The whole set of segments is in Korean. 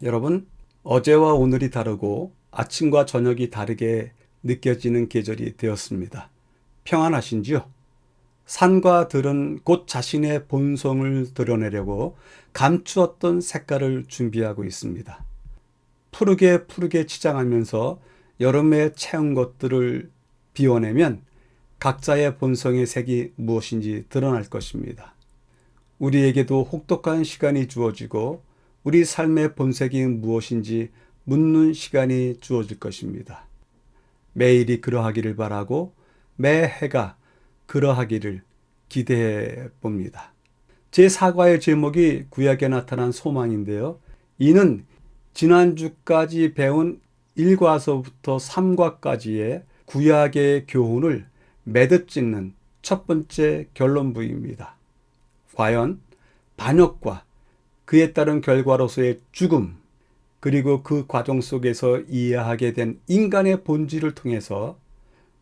여러분, 어제와 오늘이 다르고 아침과 저녁이 다르게 느껴지는 계절이 되었습니다. 평안하신지요? 산과 들은 곧 자신의 본성을 드러내려고 감추었던 색깔을 준비하고 있습니다. 푸르게 치장하면서 여름에 채운 것들을 비워내면 각자의 본성의 색이 무엇인지 드러날 것입니다. 우리에게도 혹독한 시간이 주어지고 우리 삶의 본색이 무엇인지 묻는 시간이 주어질 것입니다. 매일이 그러하기를 바라고 매 해가 그러하기를 기대해 봅니다. 제 사과의 제목이 구약에 나타난 소망인데요. 이는 지난주까지 배운 1과서부터 3과까지의 구약의 교훈을 매듭 짓는 첫 번째 결론부입니다. 과연 반역과 그에 따른 결과로서의 죽음, 그리고 그 과정 속에서 이해하게 된 인간의 본질을 통해서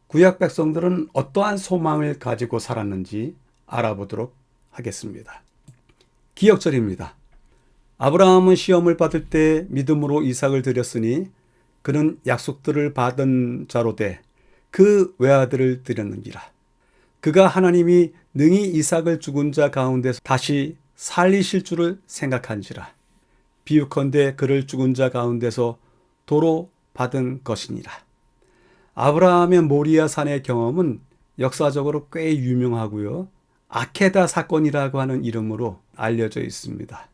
구약 백성들은 어떠한 소망을 가지고 살았는지 알아보도록 하겠습니다. 기억절입니다. 아브라함은 시험을 받을 때 믿음으로 이삭을 드렸으니 그는 약속들을 받은 자로 돼 그 외아들을 드렸는지라. 그가 하나님이 능히 이삭을 죽은 자 가운데서 다시 살리실 줄을 생각한지라. 비유컨대 그를 죽은 자 가운데서 도로 받은 것이니라. 아브라함의 모리아 산의 경험은 역사적으로 꽤 유명하고요. 아케다 사건이라고 하는 이름으로 알려져 있습니다.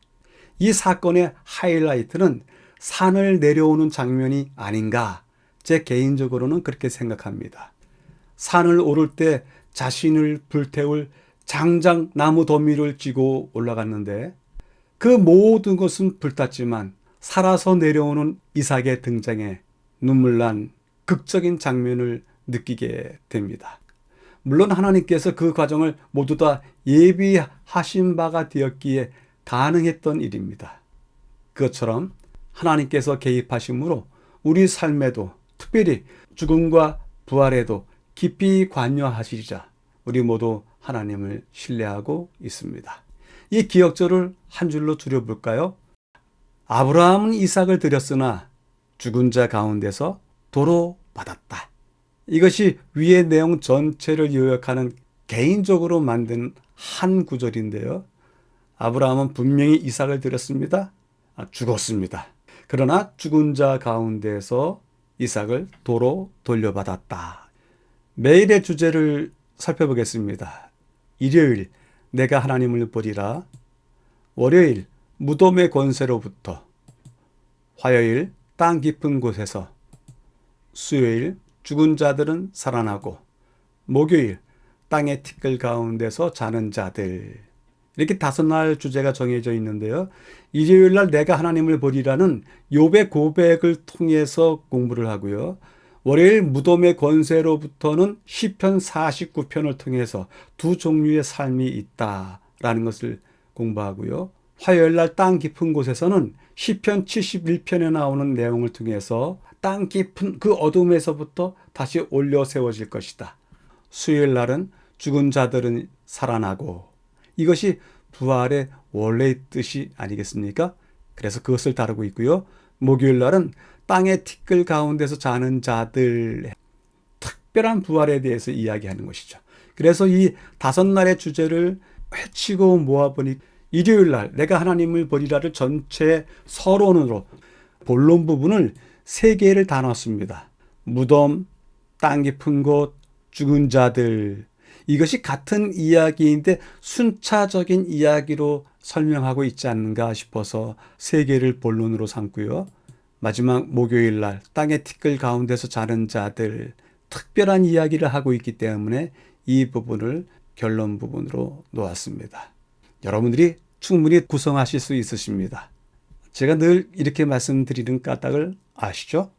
이 사건의 하이라이트는 산을 내려오는 장면이 아닌가, 제 개인적으로는 그렇게 생각합니다. 산을 오를 때 자신을 불태울 장장 나무 더미를 쥐고 올라갔는데 그 모든 것은 불탔지만 살아서 내려오는 이삭의 등장에 눈물난 극적인 장면을 느끼게 됩니다. 물론 하나님께서 그 과정을 모두 다 예비하신 바가 되었기에 가능했던 일입니다. 그것처럼 하나님께서 개입하심으로 우리 삶에도 특별히 죽음과 부활에도 깊이 관여하시리라 우리 모두 하나님을 신뢰하고 있습니다. 이 기억절을 한 줄로 줄여볼까요? 아브라함은 이삭을 드렸으나 죽은 자 가운데서 도로 받았다. 이것이 위의 내용 전체를 요약하는 개인적으로 만든 한 구절인데요. 아브라함은 분명히 이삭을 드렸습니다. 죽었습니다. 그러나 죽은 자 가운데서 이삭을 도로 돌려받았다. 매일의 주제를 살펴보겠습니다. 일요일 내가 하나님을 보리라. 월요일 무덤의 권세로부터. 화요일 땅 깊은 곳에서. 수요일 죽은 자들은 살아나고. 목요일 땅의 티끌 가운데서 자는 자들. 이렇게 5날 주제가 정해져 있는데요. 일요일 날 내가 하나님을 보리라는 욥의 고백을 통해서 공부를 하고요. 월요일 무덤의 권세로부터는 시편 49편을 통해서 두 종류의 삶이 있다라는 것을 공부하고요. 화요일 날 땅 깊은 곳에서는 시편 71편에 나오는 내용을 통해서 땅 깊은 그 어둠에서부터 다시 올려 세워질 것이다. 수요일 날은 죽은 자들은 살아나고, 이것이 부활의 원래의 뜻이 아니겠습니까? 그래서 그것을 다루고 있고요. 목요일 날은 땅의 티끌 가운데서 자는 자들, 특별한 부활에 대해서 이야기하는 것이죠. 그래서 이 5날의 주제를 해치고 모아보니 일요일 날 내가 하나님을 보리라를 전체 서론으로 본론 부분을 3개를 다 넣었습니다. 무덤, 땅 깊은 곳, 죽은 자들. 이것이 같은 이야기인데 순차적인 이야기로 설명하고 있지 않는가 싶어서 3개를 본론으로 삼고요. 마지막 목요일 날 땅의 티끌 가운데서 자는 자들, 특별한 이야기를 하고 있기 때문에 이 부분을 결론 부분으로 놓았습니다. 여러분들이 충분히 구성하실 수 있으십니다. 제가 늘 이렇게 말씀드리는 까닭을 아시죠?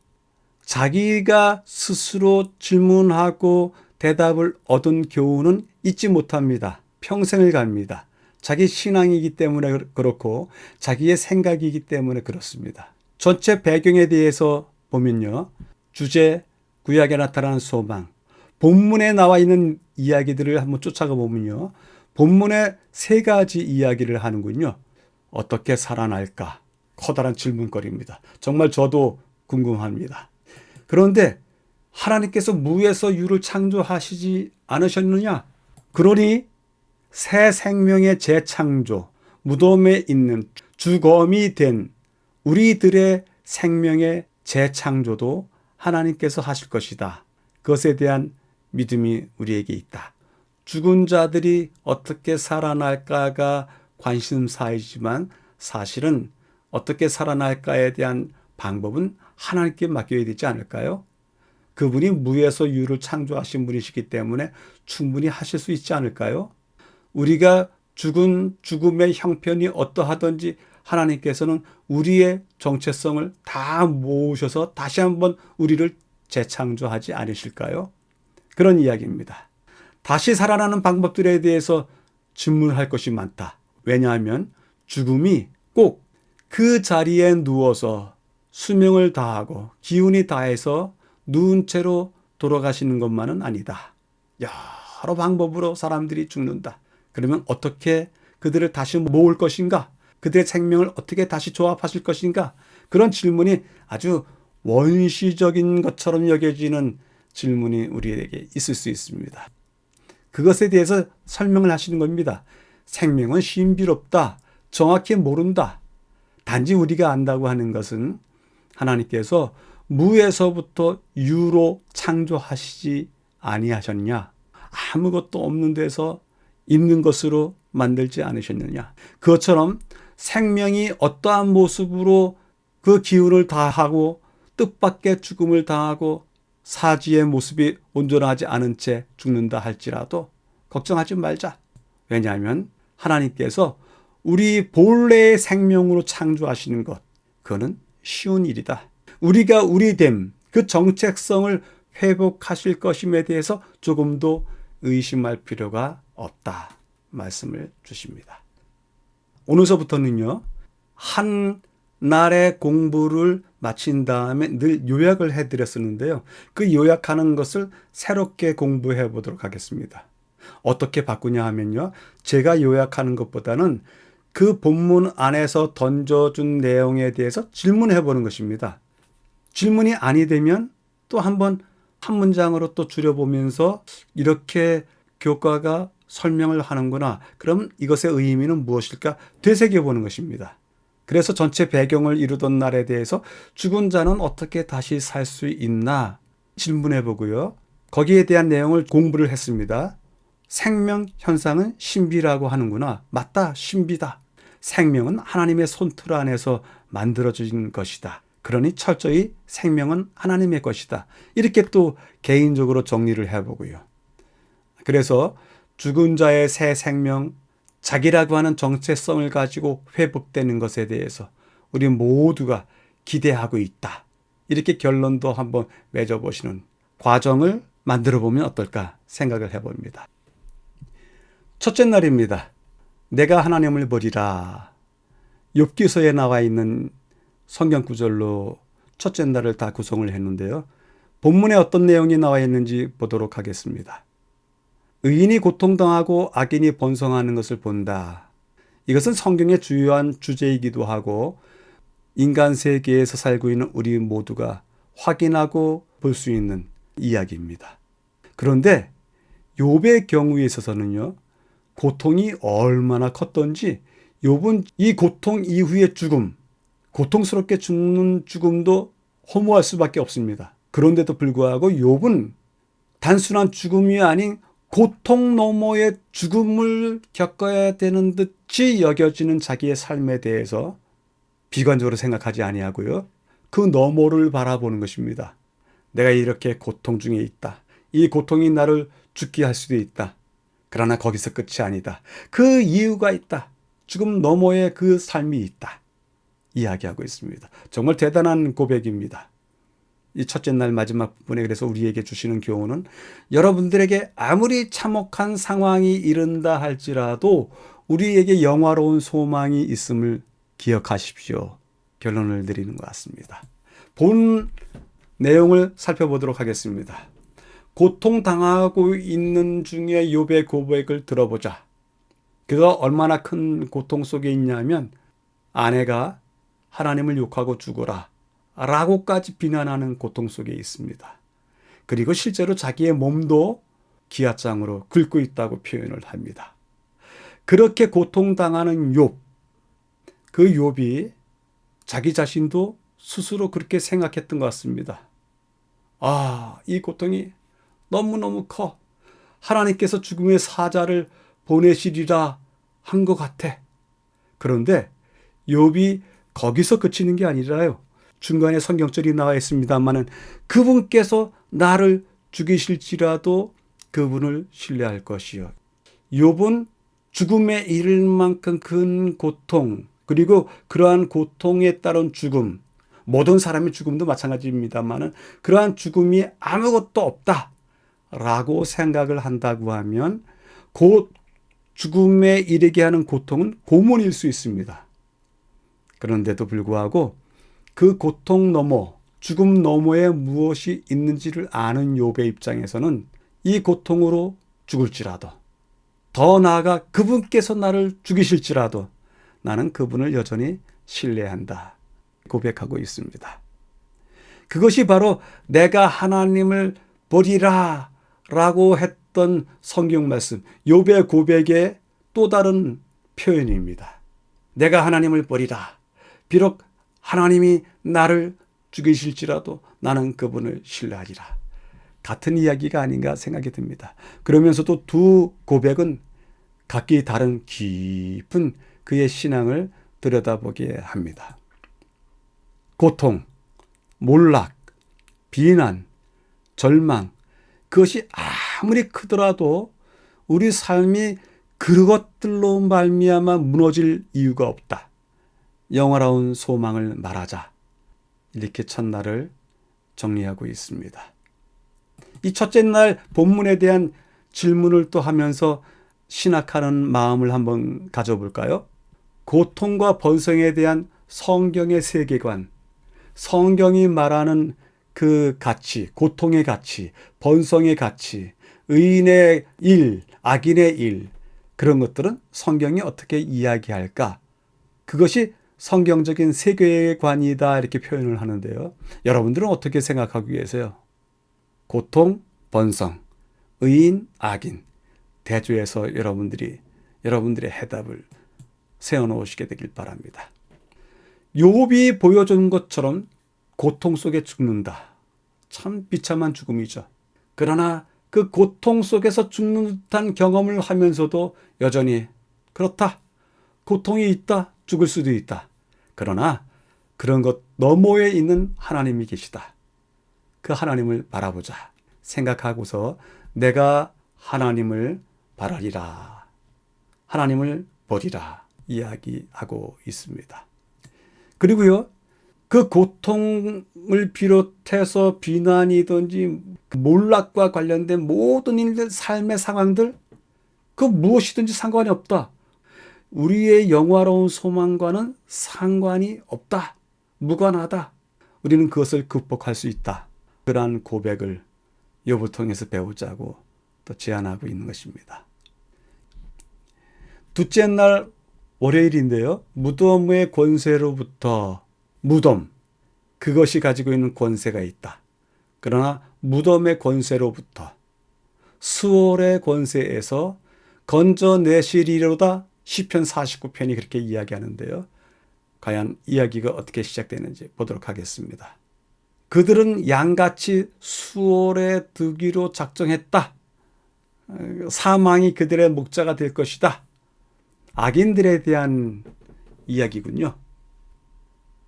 자기가 스스로 질문하고 대답을 얻은 교훈은 잊지 못합니다. 평생을 갑니다. 자기 신앙이기 때문에 그렇고 자기의 생각이기 때문에 그렇습니다. 전체 배경에 대해서 보면요. 주제, 구약에 나타난 소망, 본문에 나와 있는 이야기들을 한번 쫓아가 보면요. 본문에 세 가지 이야기를 하는군요. 어떻게 살아날까? 커다란 질문거리입니다. 정말 저도 궁금합니다. 그런데 하나님께서 무에서 유를 창조하시지 않으셨느냐? 그러니 새 생명의 재창조, 무덤에 있는 주검이 된 우리들의 생명의 재창조도 하나님께서 하실 것이다. 그것에 대한 믿음이 우리에게 있다. 죽은 자들이 어떻게 살아날까가 관심사이지만 사실은 어떻게 살아날까에 대한 방법은 하나님께 맡겨야 되지 않을까요? 그분이 무에서 유를 창조하신 분이시기 때문에 충분히 하실 수 있지 않을까요? 우리가 죽음의 형편이 어떠하든지 하나님께서는 우리의 정체성을 다 모으셔서 다시 한번 우리를 재창조하지 않으실까요? 그런 이야기입니다. 다시 살아나는 방법들에 대해서 질문할 것이 많다. 왜냐하면 죽음이 꼭 그 자리에 누워서 수명을 다하고 기운이 다해서 누운 채로 돌아가시는 것만은 아니다. 여러 방법으로 사람들이 죽는다. 그러면 어떻게 그들을 다시 모을 것인가? 그들의 생명을 어떻게 다시 조합하실 것인가? 그런 질문이 아주 원시적인 것처럼 여겨지는 질문이 우리에게 있을 수 있습니다. 그것에 대해서 설명을 하시는 겁니다. 생명은 신비롭다. 정확히 모른다. 단지 우리가 안다고 하는 것은 하나님께서 무에서부터 유로 창조하시지 아니하셨냐? 아무것도 없는 데서 있는 것으로 만들지 않으셨느냐? 그것처럼 생명이 어떠한 모습으로 그 기운을 다하고 뜻밖의 죽음을 당하고 사지의 모습이 온전하지 않은 채 죽는다 할지라도 걱정하지 말자. 왜냐하면 하나님께서 우리 본래의 생명으로 창조하시는 것, 그거는 쉬운 일이다. 우리가 우리됨, 그 정체성을 회복하실 것임에 대해서 조금도 의심할 필요가 없다 말씀을 주십니다. 오늘서부터는요, 한 날의 공부를 마친 다음에 늘 요약을 해드렸었는데요. 그 요약하는 것을 새롭게 공부해 보도록 하겠습니다. 어떻게 바꾸냐 하면요, 제가 요약하는 것보다는 그 본문 안에서 던져준 내용에 대해서 질문해 보는 것입니다. 질문이 아니 되면 또 한번 한 문장으로 또 줄여보면서 이렇게 교과가 설명을 하는구나. 그럼 이것의 의미는 무엇일까? 되새겨보는 것입니다. 그래서 전체 배경을 이루던 날에 대해서 죽은 자는 어떻게 다시 살 수 있나 질문해 보고요. 거기에 대한 내용을 공부를 했습니다. 생명 현상은 신비라고 하는구나. 맞다, 신비다. 생명은 하나님의 손틀 안에서 만들어진 것이다. 그러니 철저히 생명은 하나님의 것이다. 이렇게 또 개인적으로 정리를 해보고요. 그래서 죽은 자의 새 생명, 자기라고 하는 정체성을 가지고 회복되는 것에 대해서 우리 모두가 기대하고 있다. 이렇게 결론도 한번 맺어보시는 과정을 만들어 보면 어떨까 생각을 해봅니다. 첫째 날입니다. 내가 하나님을 버리라. 욥기서에 나와 있는 성경 구절로 첫째 날을 다 구성을 했는데요. 본문에 어떤 내용이 나와 있는지 보도록 하겠습니다. 의인이 고통당하고 악인이 번성하는 것을 본다. 이것은 성경의 주요한 주제이기도 하고 인간 세계에서 살고 있는 우리 모두가 확인하고 볼 수 있는 이야기입니다. 그런데 욥의 경우에 있어서는요, 고통이 얼마나 컸던지 욥은 이 고통 이후의 죽음, 고통스럽게 죽는 죽음도 허무할 수밖에 없습니다. 그런데도 불구하고 욥은 단순한 죽음이 아닌 고통 너머의 죽음을 겪어야 되는 듯이 여겨지는 자기의 삶에 대해서 비관적으로 생각하지 아니하고요. 그 너머를 바라보는 것입니다. 내가 이렇게 고통 중에 있다. 이 고통이 나를 죽게 할 수도 있다. 그러나 거기서 끝이 아니다. 그 이유가 있다. 죽음 너머에 그 삶이 있다. 이야기하고 있습니다. 정말 대단한 고백입니다. 이 첫째 날 마지막 부분에 그래서 우리에게 주시는 교훈은 여러분들에게 아무리 참혹한 상황이 이른다 할지라도 우리에게 영화로운 소망이 있음을 기억하십시오. 결론을 내리는 것 같습니다. 본 내용을 살펴보도록 하겠습니다. 고통당하고 있는 중에 욥의 고백을 들어보자. 그가 얼마나 큰 고통 속에 있냐면 아내가 하나님을 욕하고 죽어라 라고까지 비난하는 고통 속에 있습니다. 그리고 실제로 자기의 몸도 기아장으로 긁고 있다고 표현을 합니다. 그렇게 고통당하는 욥, 그 욥이 자기 자신도 스스로 그렇게 생각했던 것 같습니다. 아, 이 고통이 너무너무 커. 하나님께서 죽음의 사자를 보내시리라 한 것 같아. 그런데 욥이 거기서 그치는 게 아니라요. 중간에 성경절이 나와 있습니다만은 그분께서 나를 죽이실지라도 그분을 신뢰할 것이요. 욥은 죽음에 이를 만큼 큰 고통, 그리고 그러한 고통에 따른 죽음, 모든 사람의 죽음도 마찬가지입니다만은 그러한 죽음이 아무것도 없다라고 생각을 한다고 하면 곧 죽음에 이르게 하는 고통은 고문일 수 있습니다. 그런데도 불구하고 그 고통 너머, 죽음 너머에 무엇이 있는지를 아는 욥의 입장에서는 이 고통으로 죽을지라도, 더 나아가 그분께서 나를 죽이실지라도 나는 그분을 여전히 신뢰한다 고백하고 있습니다. 그것이 바로 내가 하나님을 버리라 라고 했던 성경 말씀, 욥의 고백의 또 다른 표현입니다. 내가 하나님을 버리라. 비록 하나님이 나를 죽이실지라도 나는 그분을 신뢰하리라. 같은 이야기가 아닌가 생각이 듭니다. 그러면서도 두 고백은 각기 다른 깊은 그의 신앙을 들여다보게 합니다. 고통, 몰락, 비난, 절망, 그것이 아무리 크더라도 우리 삶이 그것들로 말미암아 무너질 이유가 없다. 영화로운 소망을 말하자. 이렇게 첫날을 정리하고 있습니다. 이 첫째 날 본문에 대한 질문을 또 하면서 신학하는 마음을 한번 가져볼까요? 고통과 번성에 대한 성경의 세계관, 성경이 말하는 그 가치, 고통의 가치, 번성의 가치, 의인의 일, 악인의 일, 그런 것들은 성경이 어떻게 이야기할까? 그것이 성경적인 세계관이다 이렇게 표현을 하는데요. 여러분들은 어떻게 생각하고 계세요? 고통, 번성, 의인, 악인, 대조해서 여러분들의 해답을 세워놓으시게 되길 바랍니다. 욥이 보여준 것처럼 고통 속에 죽는다. 참 비참한 죽음이죠. 그러나 그 고통 속에서 죽는 듯한 경험을 하면서도 여전히 그렇다. 고통이 있다. 죽을 수도 있다. 그러나 그런 것 너머에 있는 하나님이 계시다. 그 하나님을 바라보자 생각하고서 내가 하나님을 바라리라. 하나님을 버리라 이야기하고 있습니다. 그리고요, 그 고통을 비롯해서 비난이든지 몰락과 관련된 모든 일들, 삶의 상황들, 그 무엇이든지 상관이 없다. 우리의 영화로운 소망과는 상관이 없다. 무관하다. 우리는 그것을 극복할 수 있다. 그러한 고백을 욥을 통해서 배우자고 또 제안하고 있는 것입니다. 둘째 날 월요일인데요. 무덤의 권세로부터 무덤, 그것이 가지고 있는 권세가 있다. 그러나 무덤의 권세로부터 수월의 권세에서 건져내시리로다 시편 49편이 그렇게 이야기하는데요. 과연 이야기가 어떻게 시작되는지 보도록 하겠습니다. 그들은 양같이 수월에 두기로 작정했다. 사망이 그들의 목자가 될 것이다. 악인들에 대한 이야기군요.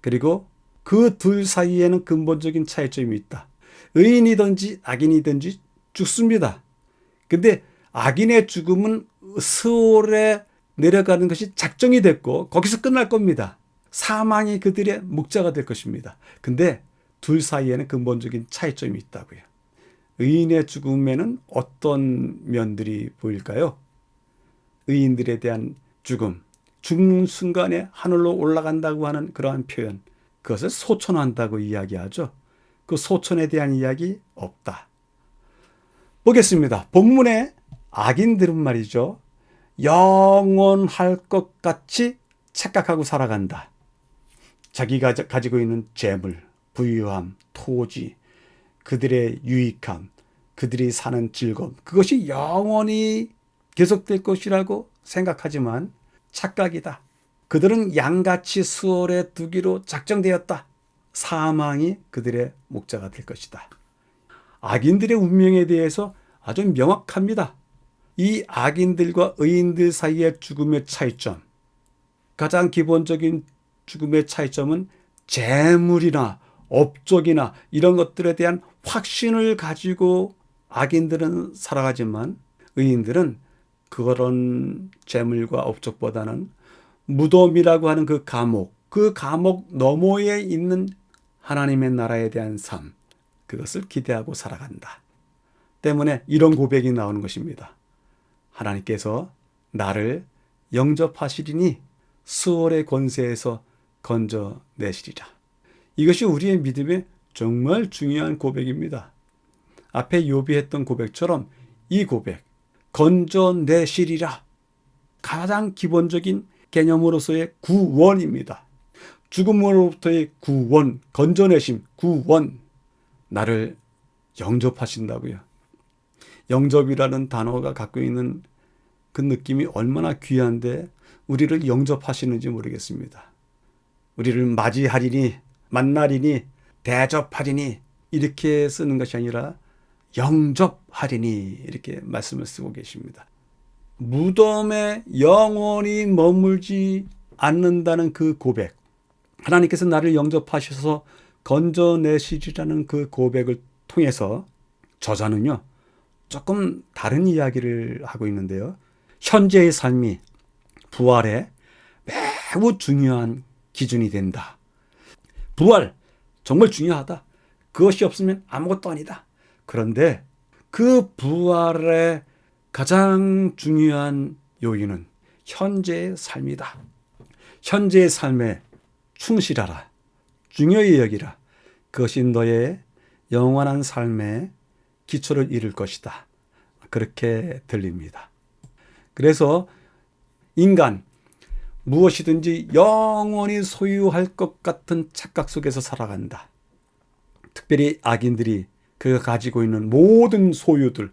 그리고 그 둘 사이에는 근본적인 차이점이 있다. 의인이든지 악인이든지 죽습니다. 근데 악인의 죽음은 스올에 내려가는 것이 작정이 됐고 거기서 끝날 겁니다. 사망이 그들의 목자가 될 것입니다. 근데 둘 사이에는 근본적인 차이점이 있다고요. 의인의 죽음에는 어떤 면들이 보일까요? 의인들에 대한 죽음, 죽는 순간에 하늘로 올라간다고 하는 그러한 표현, 그것을 소천한다고 이야기하죠. 그 소천에 대한 이야기 없다. 보겠습니다. 본문에 악인들은 말이죠. 영원할 것 같이 착각하고 살아간다. 자기가 가지고 있는 재물, 부유함, 토지, 그들의 유익함, 그들이 사는 즐거움, 그것이 영원히 계속될 것이라고 생각하지만 착각이다. 그들은 양같이 수월에 두기로 작정되었다. 사망이 그들의 목자가 될 것이다. 악인들의 운명에 대해서 아주 명확합니다. 이 악인들과 의인들 사이의 죽음의 차이점, 가장 기본적인 죽음의 차이점은 재물이나 업적이나 이런 것들에 대한 확신을 가지고 악인들은 살아가지만 의인들은 그런 재물과 업적보다는 무덤이라고 하는 그 감옥 너머에 있는 하나님의 나라에 대한 삶, 그것을 기대하고 살아간다. 때문에 이런 고백이 나오는 것입니다. 하나님께서 나를 영접하시리니 수월의 권세에서 건져내시리라. 이것이 우리의 믿음의 정말 중요한 고백입니다. 앞에 욥이 했던 고백처럼 이 고백, 건져내시리라, 가장 기본적인 개념으로서의 구원입니다. 죽음으로부터의 구원, 건져내심, 구원. 나를 영접하신다고요. 영접이라는 단어가 갖고 있는 그 느낌이 얼마나 귀한데 우리를 영접하시는지 모르겠습니다. 우리를 맞이하리니, 만나리니, 대접하리니 이렇게 쓰는 것이 아니라 영접하리니 이렇게 말씀을 쓰고 계십니다. 무덤에 영원히 머물지 않는다는 그 고백, 하나님께서 나를 영접하셔서 건져내시리라는 그 고백을 통해서 저자는요, 조금 다른 이야기를 하고 있는데요. 현재의 삶이 부활에 매우 중요한 기준이 된다. 부활 정말 중요하다. 그것이 없으면 아무것도 아니다. 그런데 그 부활의 가장 중요한 요인은 현재의 삶이다. 현재의 삶에 충실하라. 중요히 여기라. 그것이 너의 영원한 삶의 기초를 이룰 것이다. 그렇게 들립니다. 그래서 인간, 무엇이든지 영원히 소유할 것 같은 착각 속에서 살아간다. 특별히 악인들이 그가 가지고 있는 모든 소유들,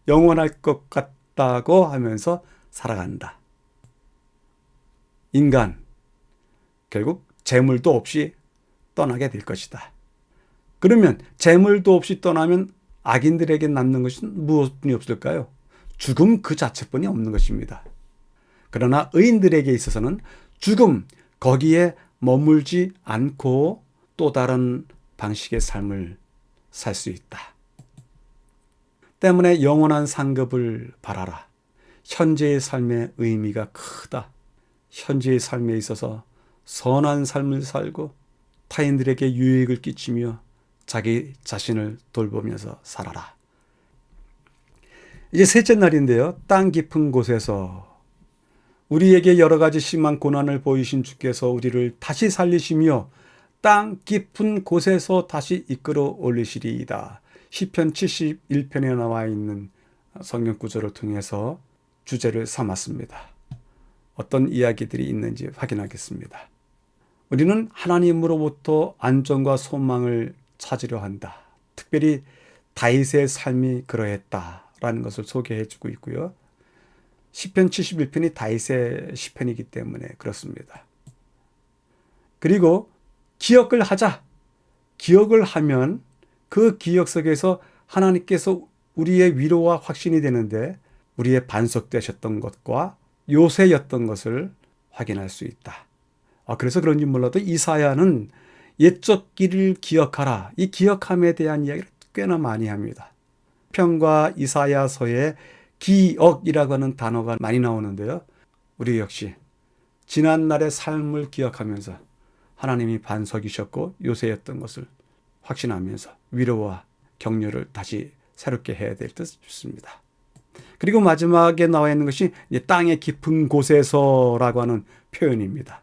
영원할 것 같다고 하면서 살아간다. 인간, 결국 재물도 없이 떠나게 될 것이다. 그러면 재물도 없이 떠나면 악인들에게 남는 것은 무엇뿐이 없을까요? 죽음 그 자체뿐이 없는 것입니다. 그러나 의인들에게 있어서는 죽음, 거기에 머물지 않고 또 다른 방식의 삶을 살 수 있다. 때문에 영원한 상급을 바라라. 현재의 삶의 의미가 크다. 현재의 삶에 있어서 선한 삶을 살고 타인들에게 유익을 끼치며 자기 자신을 돌보면서 살아라. 이제 셋째 날인데요. 땅 깊은 곳에서 우리에게 여러 가지 심한 고난을 보이신 주께서 우리를 다시 살리시며 땅 깊은 곳에서 다시 이끌어 올리시리이다. 시편 71편에 나와 있는 성경 구절을 통해서 주제를 삼았습니다. 어떤 이야기들이 있는지 확인하겠습니다. 우리는 하나님으로부터 안정과 소망을 찾으려 한다. 특별히 다윗의 삶이 그러했다라는 것을 소개해 주고 있고요. 시편 71편이 다윗의 시편이기 때문에 그렇습니다. 그리고 기억을 하자. 기억을 하면 그 기억 속에서 하나님께서 우리의 위로와 확신이 되는데 우리의 반석되셨던 것과 요새였던 것을 확인할 수 있다. 그래서 그런지 몰라도 이사야는 옛적 길을 기억하라. 이 기억함에 대한 이야기를 꽤나 많이 합니다. 시편과 이사야서에 기억이라고 하는 단어가 많이 나오는데요. 우리 역시 지난날의 삶을 기억하면서 하나님이 반석이셨고 요새였던 것을 확신하면서 위로와 격려를 다시 새롭게 해야 될 듯 싶습니다. 그리고 마지막에 나와 있는 것이 땅의 깊은 곳에서라고 하는 표현입니다.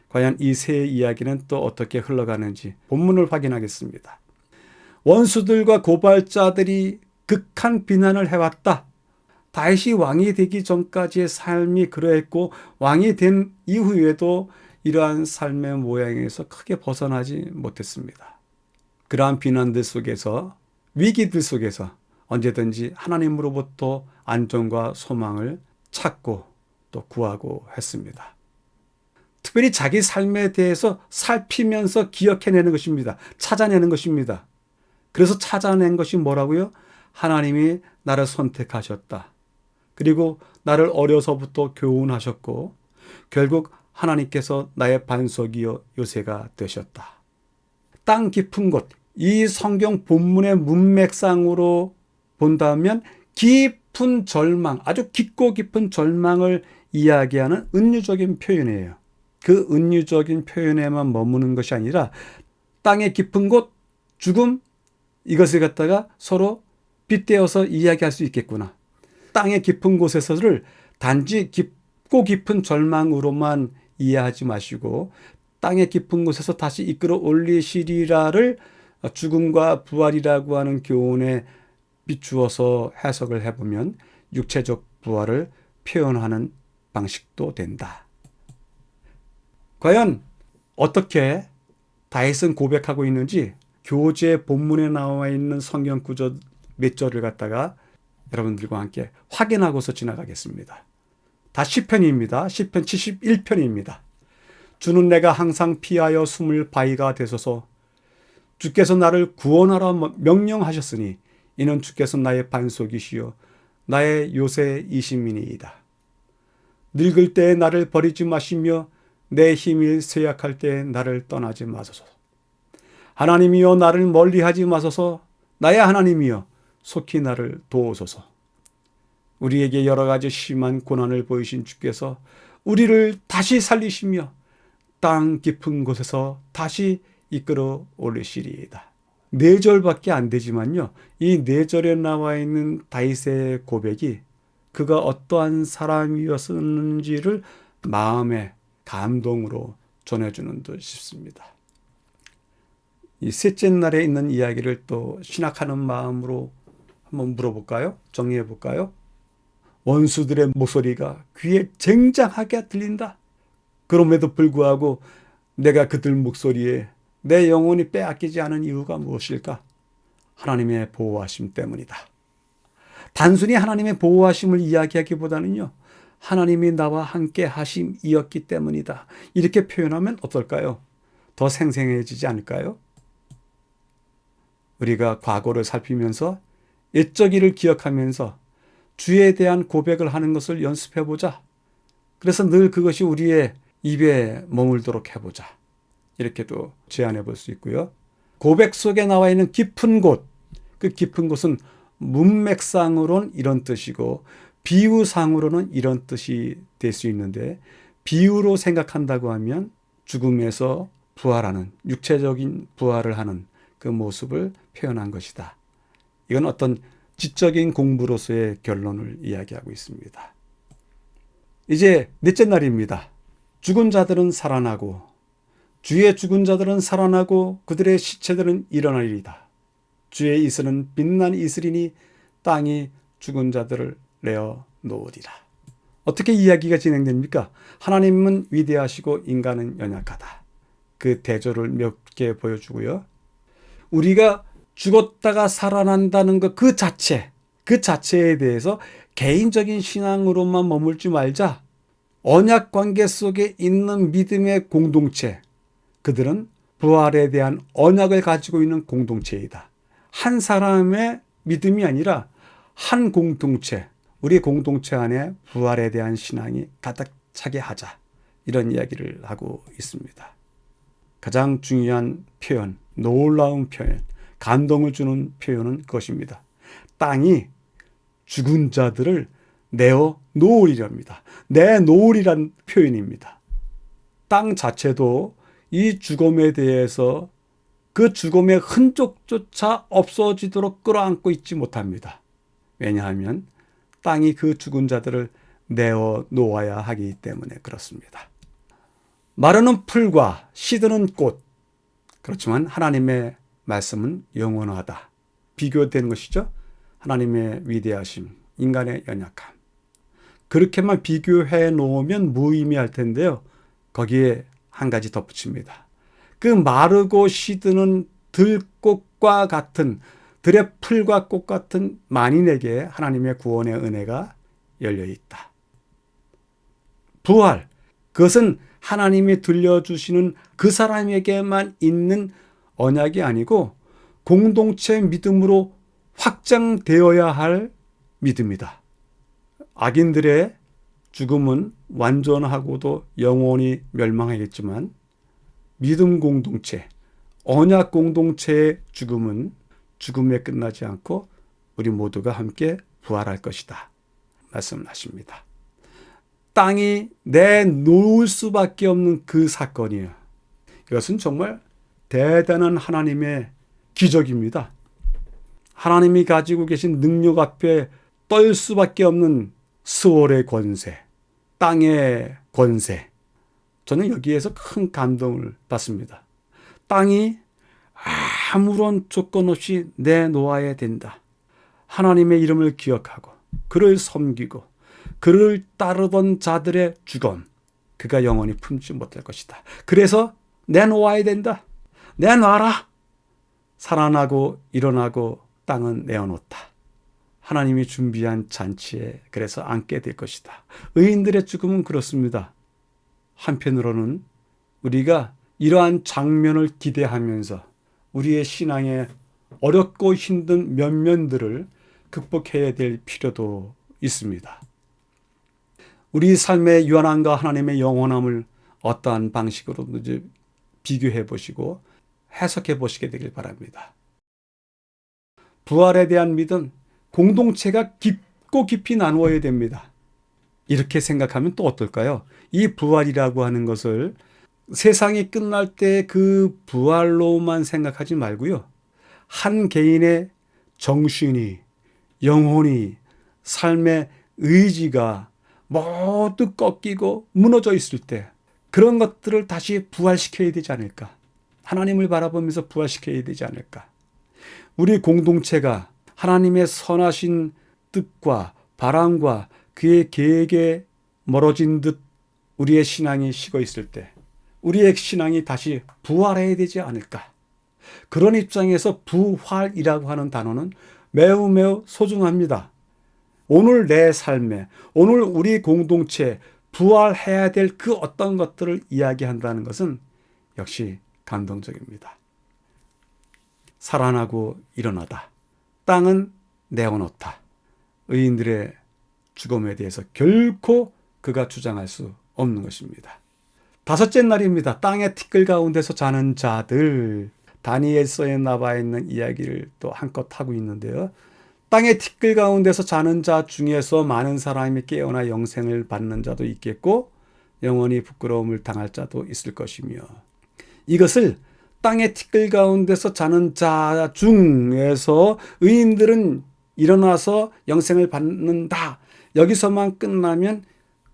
과연 이 세 이야기는 또 어떻게 흘러가는지 본문을 확인하겠습니다. 원수들과 고발자들이 극한 비난을 해왔다. 다윗이 왕이 되기 전까지의 삶이 그러했고 왕이 된 이후에도 이러한 삶의 모양에서 크게 벗어나지 못했습니다. 그러한 비난들 속에서, 위기들 속에서 언제든지 하나님으로부터 안정과 소망을 찾고 또 구하고 했습니다. 특별히 자기 삶에 대해서 살피면서 기억해내는 것입니다. 찾아내는 것입니다. 그래서 찾아낸 것이 뭐라고요? 하나님이 나를 선택하셨다. 그리고 나를 어려서부터 교훈하셨고 결국 하나님께서 나의 반석이요 요새가 되셨다. 땅 깊은 곳, 이 성경 본문의 문맥상으로 본다면 깊은 절망, 아주 깊고 깊은 절망을 이야기하는 은유적인 표현이에요. 그 은유적인 표현에만 머무는 것이 아니라 땅의 깊은 곳, 죽음, 이것을 갖다가 서로 빗대어서 이야기할 수 있겠구나. 땅의 깊은 곳에서를 단지 깊고 깊은 절망으로만 이해하지 마시고 땅의 깊은 곳에서 다시 이끌어 올리시리라를 죽음과 부활이라고 하는 교훈에 비추어서 해석을 해보면 육체적 부활을 표현하는 방식도 된다. 과연 어떻게 다윗은 고백하고 있는지 교재 본문에 나와 있는 성경 구절 몇 절을 갖다가 여러분들과 함께 확인하고서 지나가겠습니다. 다 시편입니다. 시편 71편입니다. 주는 내가 항상 피하여 숨을 바위가 되소서. 주께서 나를 구원하라 명령하셨으니 이는 주께서 나의 반석이시요 나의 요새이심이니이다. 늙을 때에 나를 버리지 마시며 내 힘이 쇠약할 때에 나를 떠나지 마소서. 하나님이여 나를 멀리하지 마소서. 나의 하나님이여 속히 나를 도우소서. 우리에게 여러 가지 심한 고난을 보이신 주께서 우리를 다시 살리시며 땅 깊은 곳에서 다시 이끌어 올리시리이다. 4절밖에 안 되지만요. 이 4절에 나와 있는 다윗의 고백이 그가 어떠한 사람이었는지를 마음의 감동으로 전해주는 듯 싶습니다. 이 셋째 날에 있는 이야기를 또 신학하는 마음으로 한번 물어볼까요? 정리해 볼까요? 원수들의 목소리가 귀에 쟁장하게 들린다. 그럼에도 불구하고 내가 그들 목소리에 내 영혼이 빼앗기지 않은 이유가 무엇일까? 하나님의 보호하심 때문이다. 단순히 하나님의 보호하심을 이야기하기보다는요. 하나님이 나와 함께 하심이었기 때문이다. 이렇게 표현하면 어떨까요? 더 생생해지지 않을까요? 우리가 과거를 살피면서 옛적 일을 기억하면서 주에 대한 고백을 하는 것을 연습해보자. 그래서 늘 그것이 우리의 입에 머물도록 해보자. 이렇게도 제안해 볼 수 있고요. 고백 속에 나와 있는 깊은 곳, 그 깊은 곳은 문맥상으로는 이런 뜻이고 비유상으로는 이런 뜻이 될 수 있는데 비유로 생각한다고 하면 죽음에서 부활하는, 육체적인 부활을 하는 그 모습을 표현한 것이다. 이건 어떤 지적인 공부로서의 결론을 이야기하고 있습니다. 이제 넷째 날입니다. 죽은 자들은 살아나고 주의 죽은 자들은 살아나고 그들의 시체들은 일어나리이다. 주의 이슬은 빛난 이슬이니 땅이 죽은 자들을 내어 놓으리라. 어떻게 이야기가 진행됩니까? 하나님은 위대하시고 인간은 연약하다. 그 대조를 몇 개 보여주고요. 우리가 죽었다가 살아난다는 것 그 자체에 대해서 개인적인 신앙으로만 머물지 말자. 언약 관계 속에 있는 믿음의 공동체, 그들은 부활에 대한 언약을 가지고 있는 공동체이다. 한 사람의 믿음이 아니라 한 공동체, 우리 공동체 안에 부활에 대한 신앙이 가득 차게 하자. 이런 이야기를 하고 있습니다. 가장 중요한 표현, 놀라운 표현, 감동을 주는 표현은 그것입니다. 땅이 죽은 자들을 내어 놓으리랍니다. 내놓으리란 표현입니다. 땅 자체도 이 죽음에 대해서 그 죽음의 흔적조차 없어지도록 끌어안고 있지 못합니다. 왜냐하면 땅이 그 죽은 자들을 내어 놓아야 하기 때문에 그렇습니다. 마르는 풀과 시드는 꽃, 그렇지만 하나님의 말씀은 영원하다. 비교되는 것이죠. 하나님의 위대하심, 인간의 연약함. 그렇게만 비교해 놓으면 무의미할 텐데요. 거기에 한 가지 덧붙입니다. 그 마르고 시드는 들꽃과 같은, 들의 풀과 꽃 같은 만인에게 하나님의 구원의 은혜가 열려 있다. 부활, 그것은 하나님이 들려주시는 그 사람에게만 있는 언약이 아니고 공동체 믿음으로 확장되어야 할 믿음이다. 악인들의 죽음은 완전하고도 영원히 멸망하겠지만 믿음 공동체, 언약 공동체의 죽음은 죽음에 끝나지 않고 우리 모두가 함께 부활할 것이다. 말씀하십니다. 땅이 내놓을 수밖에 없는 그 사건이에요. 이것은 정말 대단한 하나님의 기적입니다. 하나님이 가지고 계신 능력 앞에 떨 수밖에 없는 스월의 권세, 땅의 권세. 저는 여기에서 큰 감동을 받습니다. 땅이 아무런 조건 없이 내놓아야 된다. 하나님의 이름을 기억하고 그를 섬기고 그를 따르던 자들의 주검, 그가 영원히 품지 못할 것이다. 그래서 내놓아야 된다. 내놔라. 살아나고 일어나고 땅은 내어놓다. 하나님이 준비한 잔치에 그래서 앉게 될 것이다. 의인들의 죽음은 그렇습니다. 한편으로는 우리가 이러한 장면을 기대하면서 우리의 신앙의 어렵고 힘든 면면들을 극복해야 될 필요도 있습니다. 우리 삶의 유한함과 하나님의 영원함을 어떠한 방식으로든지 비교해 보시고 해석해 보시게 되길 바랍니다. 부활에 대한 믿음, 공동체가 깊고 깊이 나누어야 됩니다. 이렇게 생각하면 또 어떨까요? 이 부활이라고 하는 것을 세상이 끝날 때 그 부활로만 생각하지 말고요. 한 개인의 정신이, 영혼이, 삶의 의지가 모두 꺾이고 무너져 있을 때 그런 것들을 다시 부활시켜야 되지 않을까? 하나님을 바라보면서 부활시켜야 되지 않을까? 우리 공동체가 하나님의 선하신 뜻과 바람과 그의 계획에 멀어진 듯 우리의 신앙이 식어 있을 때 우리의 신앙이 다시 부활해야 되지 않을까? 그런 입장에서 부활이라고 하는 단어는 매우 매우 소중합니다. 오늘 내 삶에, 오늘 우리 공동체에 부활해야 될 그 어떤 것들을 이야기한다는 것은 역시 감동적입니다. 살아나고 일어나다. 땅은 내어놓다. 의인들의 죽음에 대해서 결코 그가 주장할 수 없는 것입니다. 다섯째 날입니다. 땅의 티끌 가운데서 자는 자들. 다니엘서에 나와 있는 이야기를 또 한껏 하고 있는데요. 땅의 티끌 가운데서 자는 자 중에서 많은 사람이 깨어나 영생을 받는 자도 있겠고 영원히 부끄러움을 당할 자도 있을 것이며, 이것을 땅의 티끌 가운데서 자는 자 중에서 의인들은 일어나서 영생을 받는다. 여기서만 끝나면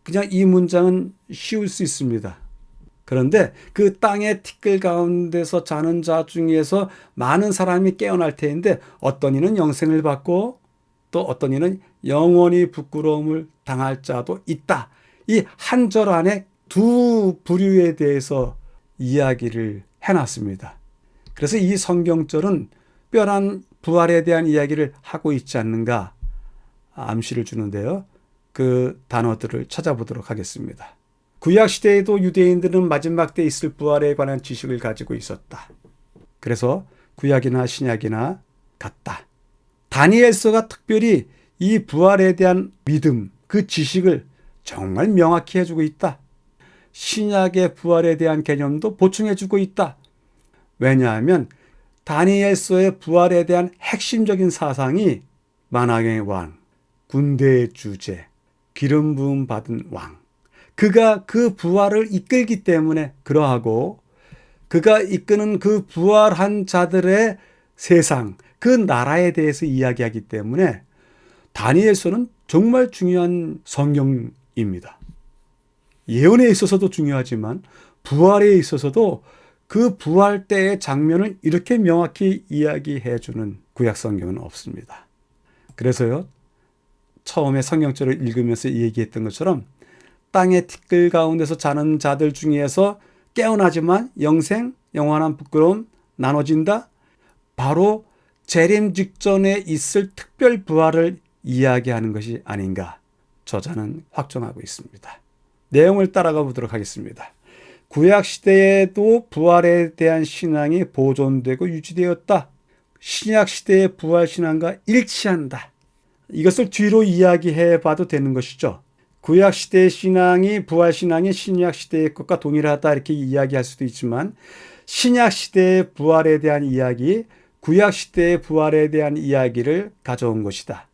그냥 이 문장은 쉬울 수 있습니다. 그런데 그 땅의 티끌 가운데서 자는 자 중에서 많은 사람이 깨어날 테인데 어떤 이는 영생을 받고 또 어떤 이는 영원히 부끄러움을 당할 자도 있다. 이 한 절 안에 두 부류에 대해서 이야기를 해놨습니다. 그래서 이 성경절은 특별한 부활에 대한 이야기를 하고 있지 않는가 암시를 주는데요. 그 단어들을 찾아보도록 하겠습니다. 구약시대에도 유대인들은 마지막 때 있을 부활에 관한 지식을 가지고 있었다. 그래서 구약이나 신약이나 같다. 다니엘서가 특별히 이 부활에 대한 믿음, 그 지식을 정말 명확히 해주고 있다. 신약의 부활에 대한 개념도 보충해주고 있다. 왜냐하면 다니엘서의 부활에 대한 핵심적인 사상이 만왕의 왕, 군대의 주제, 기름 부음 받은 왕, 그가 그 부활을 이끌기 때문에 그러하고 그가 이끄는 그 부활한 자들의 세상, 그 나라에 대해서 이야기하기 때문에 다니엘서는 정말 중요한 성경입니다. 예언에 있어서도 중요하지만 부활에 있어서도 그 부활 때의 장면을 이렇게 명확히 이야기해 주는 구약 성경은 없습니다. 그래서요, 처음에 성경절을 읽으면서 얘기했던 것처럼 땅의 티끌 가운데서 자는 자들 중에서 깨어나지만 영생, 영원한 부끄러움 나눠진다. 바로 재림 직전에 있을 특별 부활을 이야기하는 것이 아닌가 저자는 확정하고 있습니다. 내용을 따라가 보도록 하겠습니다. 구약시대에도 부활에 대한 신앙이 보존되고 유지되었다. 신약시대의 부활신앙과 일치한다. 이것을 뒤로 이야기해 봐도 되는 것이죠. 구약시대의 신앙이 부활신앙이 신약시대의 것과 동일하다 이렇게 이야기할 수도 있지만 신약시대의 부활에 대한 이야기, 구약시대의 부활에 대한 이야기를 가져온 것이다.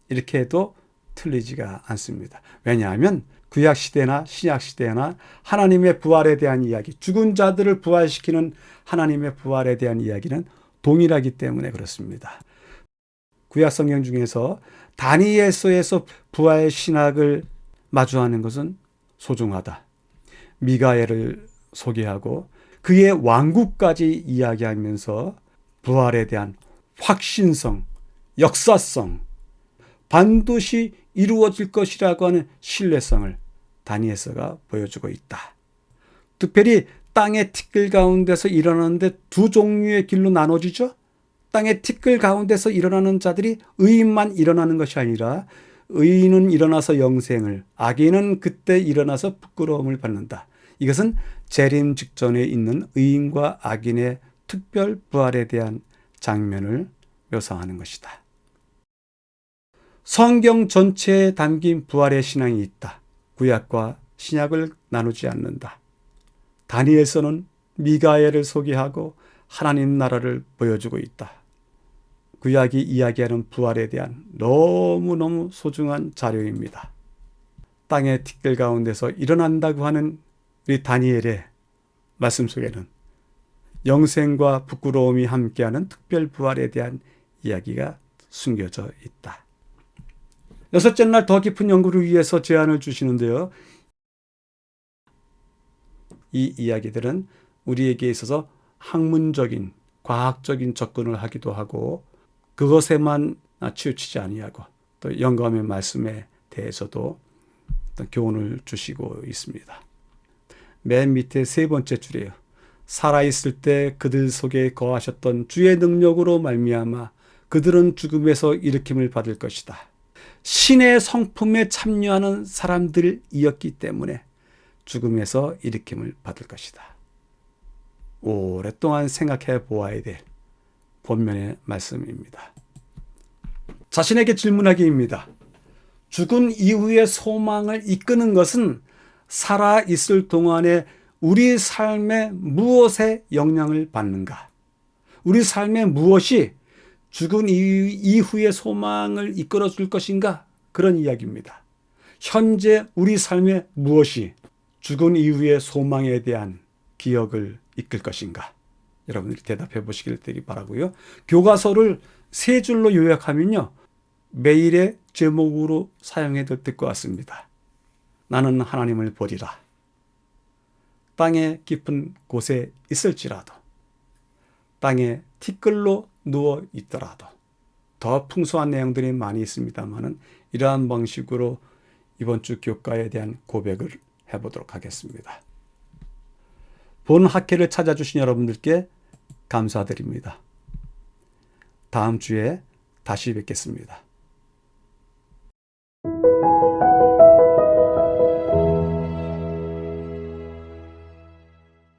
이렇게 해도 틀리지가 않습니다. 왜냐하면 구약시대나 신약시대나 하나님의 부활에 대한 이야기, 죽은 자들을 부활시키는 하나님의 부활에 대한 이야기는 동일하기 때문에 그렇습니다. 구약 성경 중에서 다니엘서에서 부활 신학을 마주하는 것은 소중하다. 미가엘을 소개하고 그의 왕국까지 이야기하면서 부활에 대한 확신성, 역사성, 반드시 이루어질 것이라고 하는 신뢰성을 다니엘서가 보여주고 있다. 특별히 땅의 티끌 가운데서 일어나는데 두 종류의 길로 나눠지죠. 땅의 티끌 가운데서 일어나는 자들이 의인만 일어나는 것이 아니라 의인은 일어나서 영생을, 악인은 그때 일어나서 부끄러움을 받는다. 이것은 재림 직전에 있는 의인과 악인의 특별 부활에 대한 장면을 묘사하는 것이다. 성경 전체에 담긴 부활의 신앙이 있다. 구약과 신약을 나누지 않는다. 다니엘서는 미가엘을 소개하고 하나님 나라를 보여주고 있다. 구약이 이야기하는 부활에 대한 너무너무 소중한 자료입니다. 땅의 티끌 가운데서 일어난다고 하는 우리 다니엘의 말씀 속에는 영생과 부끄러움이 함께하는 특별 부활에 대한 이야기가 숨겨져 있다. 여섯째 날 더 깊은 연구를 위해서 제안을 주시는데요. 이 이야기들은 우리에게 있어서 학문적인, 과학적인 접근을 하기도 하고 그것에만 치우치지 아니하고 또 영감의 말씀에 대해서도 어떤 교훈을 주시고 있습니다. 맨 밑에 세 번째 줄이에요. 살아있을 때 그들 속에 거하셨던 주의 능력으로 말미암아 그들은 죽음에서 일으킴을 받을 것이다. 신의 성품에 참여하는 사람들이었기 때문에 죽음에서 일으킴을 받을 것이다. 오랫동안 생각해 보아야 될 본면의 말씀입니다. 자신에게 질문하기입니다. 죽은 이후의 소망을 이끄는 것은 살아있을 동안에 우리 삶에 무엇에 영향을 받는가? 우리 삶에 무엇이 죽은 이후의 소망을 이끌어 줄 것인가? 그런 이야기입니다. 현재 우리 삶에 무엇이 죽은 이후의 소망에 대한 기억을 이끌 것인가? 여러분들이 대답해 보시길 바라고요. 교과서를 세 줄로 요약하면요. 매일의 제목으로 사용해도 될 것 같습니다. 나는 하나님을 보리라. 땅의 깊은 곳에 있을지라도, 땅에 티끌로 누워 있더라도, 더 풍성한 내용들이 많이 있습니다만 이러한 방식으로 이번 주 교과에 대한 고백을 해보도록 하겠습니다. 본 학회를 찾아주신 여러분들께 감사드립니다. 다음 주에 다시 뵙겠습니다.